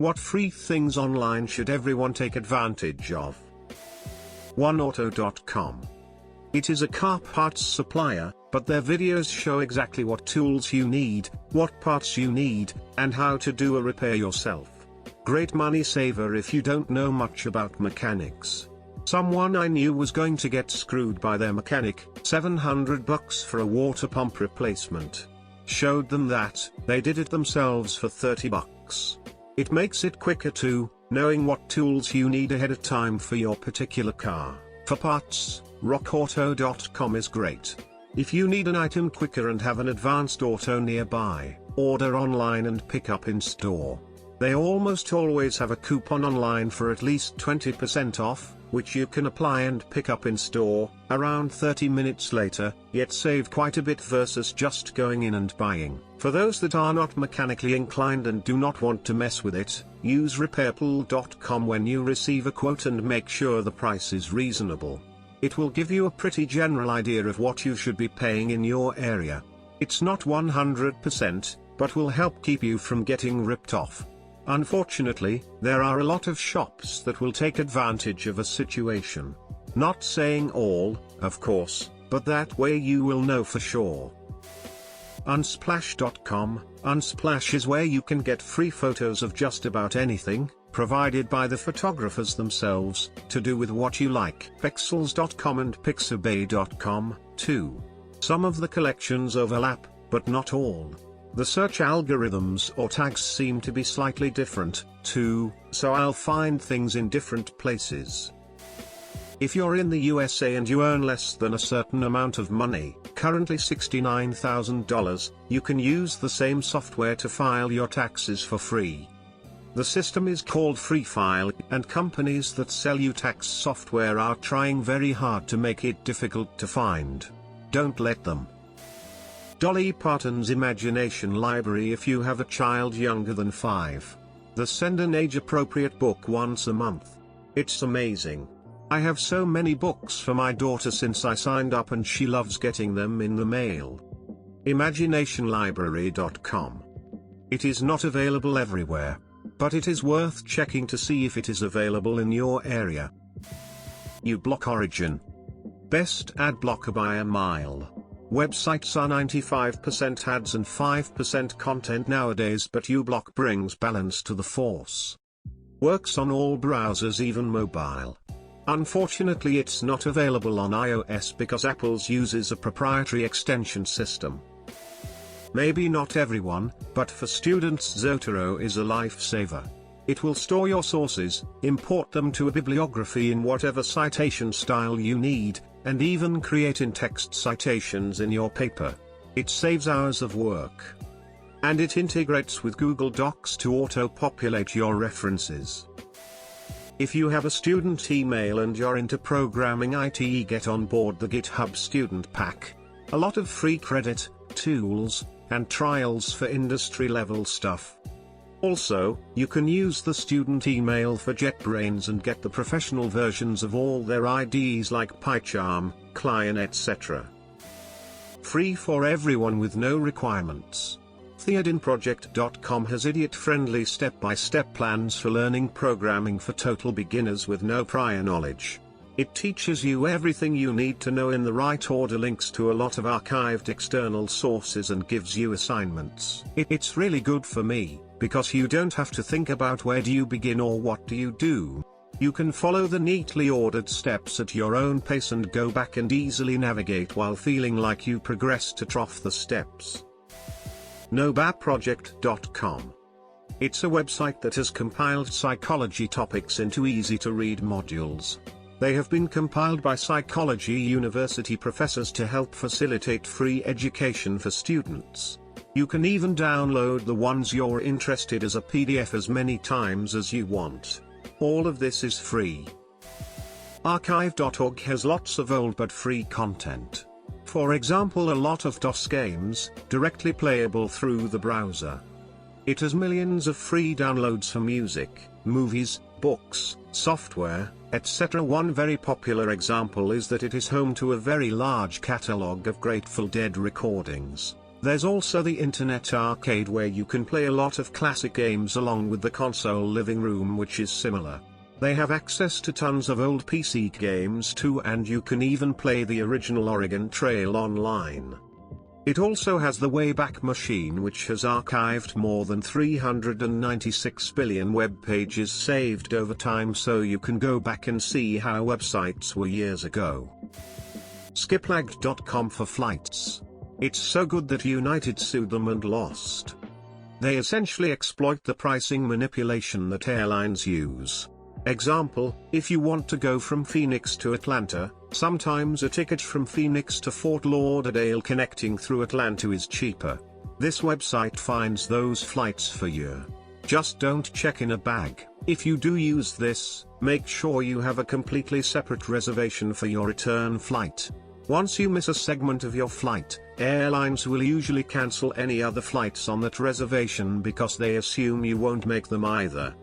What free things online should everyone take advantage of? 1auto.com. It is a car parts supplier, but their videos show exactly what tools you need, what parts you need, and how to do a repair yourself. Great money saver if you don't know much about mechanics. Someone I knew was going to get screwed by their mechanic, $700 for a water pump replacement. Showed them that, they did it themselves for $30. It makes it quicker too, knowing what tools you need ahead of time for your particular car. For parts, rockauto.com is great. If you need an item quicker and have an advanced auto nearby, order online and pick up in store. They almost always have a coupon online for at least 20% off, which you can apply and pick up in store, around 30 minutes later, yet save quite a bit versus just going in and buying. For those that are not mechanically inclined and do not want to mess with it, use repairpool.com when you receive a quote and make sure the price is reasonable. It will give you a pretty general idea of what you should be paying in your area. It's not 100%, but will help keep you from getting ripped off. Unfortunately, there are a lot of shops that will take advantage of a situation. Not saying all, of course, but that way you will know for sure. Unsplash.com. Unsplash is where you can get free photos of just about anything, provided by the photographers themselves, to do with what you like. Pexels.com and Pixabay.com, too. Some of the collections overlap, but not all. The search algorithms or tags seem to be slightly different, too, so I'll find things in different places. If you're in the USA and you earn less than a certain amount of money, currently $69,000, you can use the same software to file your taxes for free. The system is called Free File, and companies that sell you tax software are trying very hard to make it difficult to find. Don't let them. Dolly Parton's Imagination Library. If you have a child younger than 5, they send an age-appropriate book once a month. It's amazing. I have so many books for my daughter since I signed up and she loves getting them in the mail. Imaginationlibrary.com. It is not available everywhere, but it is worth checking to see if it is available in your area. uBlock Origin. Best ad blocker by a mile. Websites are 95% ads and 5% content nowadays, but uBlock brings balance to the force. Works on all browsers, even mobile. Unfortunately, it's not available on iOS because Apple uses a proprietary extension system. Maybe not everyone, but for students Zotero is a lifesaver. It will store your sources, import them to a bibliography in whatever citation style you need, and even create in-text citations in your paper. It saves hours of work. And it integrates with Google Docs to auto-populate your references. If you have a student email and you're into programming IT, get on board the GitHub Student Pack. A lot of free credit, tools, and trials for industry-level stuff. Also, you can use the student email for JetBrains and get the professional versions of all their IDEs like PyCharm, Client, etc. Free for everyone with no requirements. Theodinproject.com has idiot-friendly step-by-step plans for learning programming for total beginners with no prior knowledge. It teaches you everything you need to know in the right order, links to a lot of archived external sources, and gives you assignments. It's really good for me, because you don't have to think about where do you begin or what do you do. You can follow the neatly ordered steps at your own pace and go back and easily navigate while feeling like you progressed to trough the steps. Nobaproject.com. It's a website that has compiled psychology topics into easy-to-read modules. They have been compiled by psychology university professors to help facilitate free education for students. You can even download the ones you're interested as a PDF as many times as you want. All of this is free. Archive.org has lots of old but free content. For example, a lot of DOS games, directly playable through the browser. It has millions of free downloads for music, movies, books, software, etc. One very popular example is that it is home to a very large catalog of Grateful Dead recordings. There's also the Internet Arcade where you can play a lot of classic games along with the console living room, which is similar. They have access to tons of old PC games too, and you can even play the original Oregon Trail online. It also has the Wayback Machine, which has archived more than 396 billion web pages saved over time, so you can go back and see how websites were years ago. Skiplagged.com for flights. It's so good that United sued them and lost. They essentially exploit the pricing manipulation that airlines use. Example, if you want to go from Phoenix to Atlanta, sometimes a ticket from Phoenix to Fort Lauderdale connecting through Atlanta is cheaper. This website finds those flights for you. Just don't check in a bag. If you do use this, make sure you have a completely separate reservation for your return flight. Once you miss a segment of your flight, airlines will usually cancel any other flights on that reservation because they assume you won't make them either.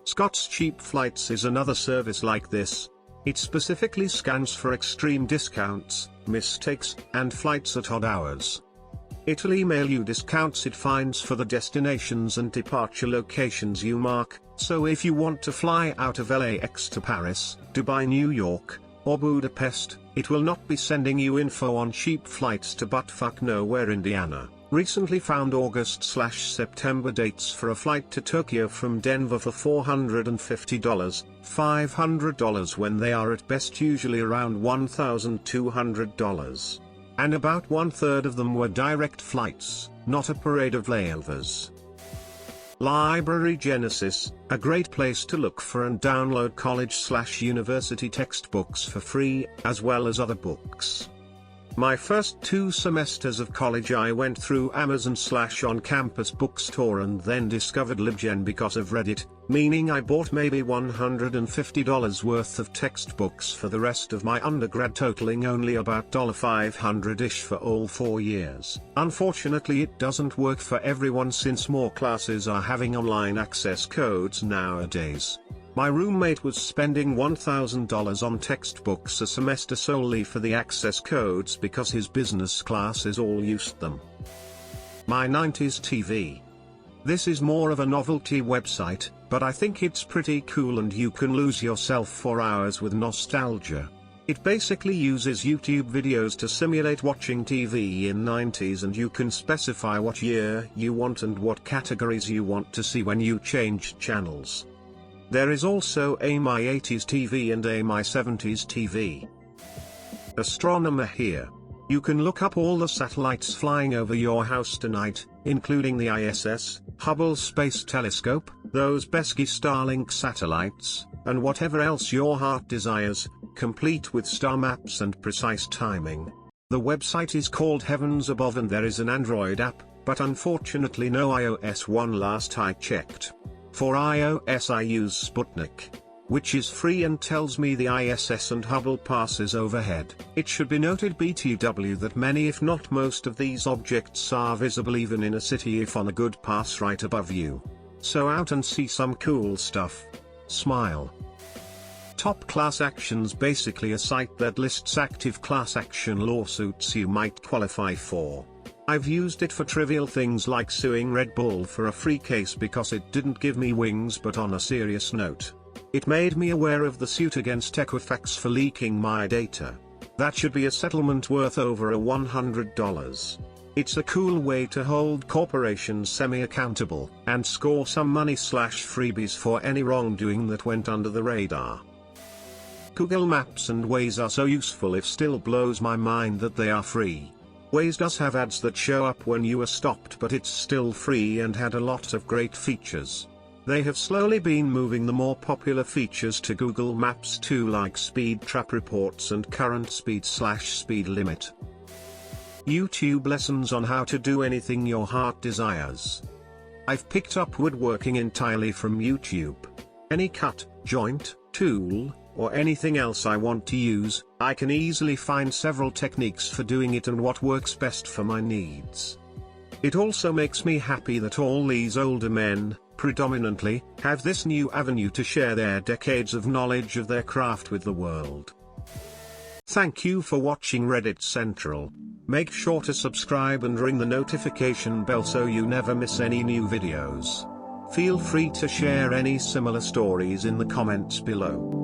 Scott's Cheap Flights is another service like this. It specifically scans for extreme discounts, mistakes, and flights at odd hours. It'll email you discounts it finds for the destinations and departure locations you mark, so if you want to fly out of LAX to Paris, Dubai, New York, or Budapest, it will not be sending you info on cheap flights to buttfuck nowhere, Indiana. Recently found August/September dates for a flight to Tokyo from Denver for $450, $500 when they are at best usually around $1,200. And about 1/3 of them were direct flights, not a parade of layovers. Library Genesis, a great place to look for and download college/university textbooks for free, as well as other books. My first 2 semesters of college I went through Amazon/on-campus bookstore and then discovered LibGen because of Reddit, meaning I bought maybe $150 worth of textbooks for the rest of my undergrad, totaling only about $500-ish for all 4 years. Unfortunately, it doesn't work for everyone since more classes are having online access codes nowadays. My roommate was spending $1,000 on textbooks a semester solely for the access codes because his business classes all used them. My 90s TV. This is more of a novelty website, but I think it's pretty cool and you can lose yourself for hours with nostalgia. It basically uses YouTube videos to simulate watching TV in 90s, and you can specify what year you want and what categories you want to see when you change channels. There is also a My 80s TV and a My 70s TV. Astronomer here. You can look up all the satellites flying over your house tonight, including the ISS, Hubble Space Telescope, those pesky Starlink satellites, and whatever else your heart desires, complete with star maps and precise timing. The website is called Heavens Above and there is an Android app, but unfortunately no iOS one last I checked. For iOS I use Sputnik, which is free and tells me the ISS and Hubble passes overhead. It should be noted BTW that many if not most of these objects are visible even in a city if on a good pass right above you. So out and see some cool stuff. Smile. Top Class Actions, basically a site that lists active class action lawsuits you might qualify for. I've used it for trivial things like suing Red Bull for a free case because it didn't give me wings, but on a serious note, it made me aware of the suit against Equifax for leaking my data. That should be a settlement worth over $100. It's a cool way to hold corporations semi-accountable and score some money/freebies for any wrongdoing that went under the radar. Google Maps and Waze are so useful, it still blows my mind that they are free. Waze does have ads that show up when you are stopped, but it's still free and had a lot of great features. They have slowly been moving the more popular features to Google Maps too, like speed trap reports and current speed/speed limit. YouTube lessons on how to do anything your heart desires. I've picked up woodworking entirely from YouTube. Any cut, joint, tool, or anything else I want to use, I can easily find several techniques for doing it and what works best for my needs. It also makes me happy that all these older men, predominantly, have this new avenue to share their decades of knowledge of their craft with the world. Thank you for watching Reddit Central. Make sure to subscribe and ring the notification bell so you never miss any new videos. Feel free to share any similar stories in the comments below.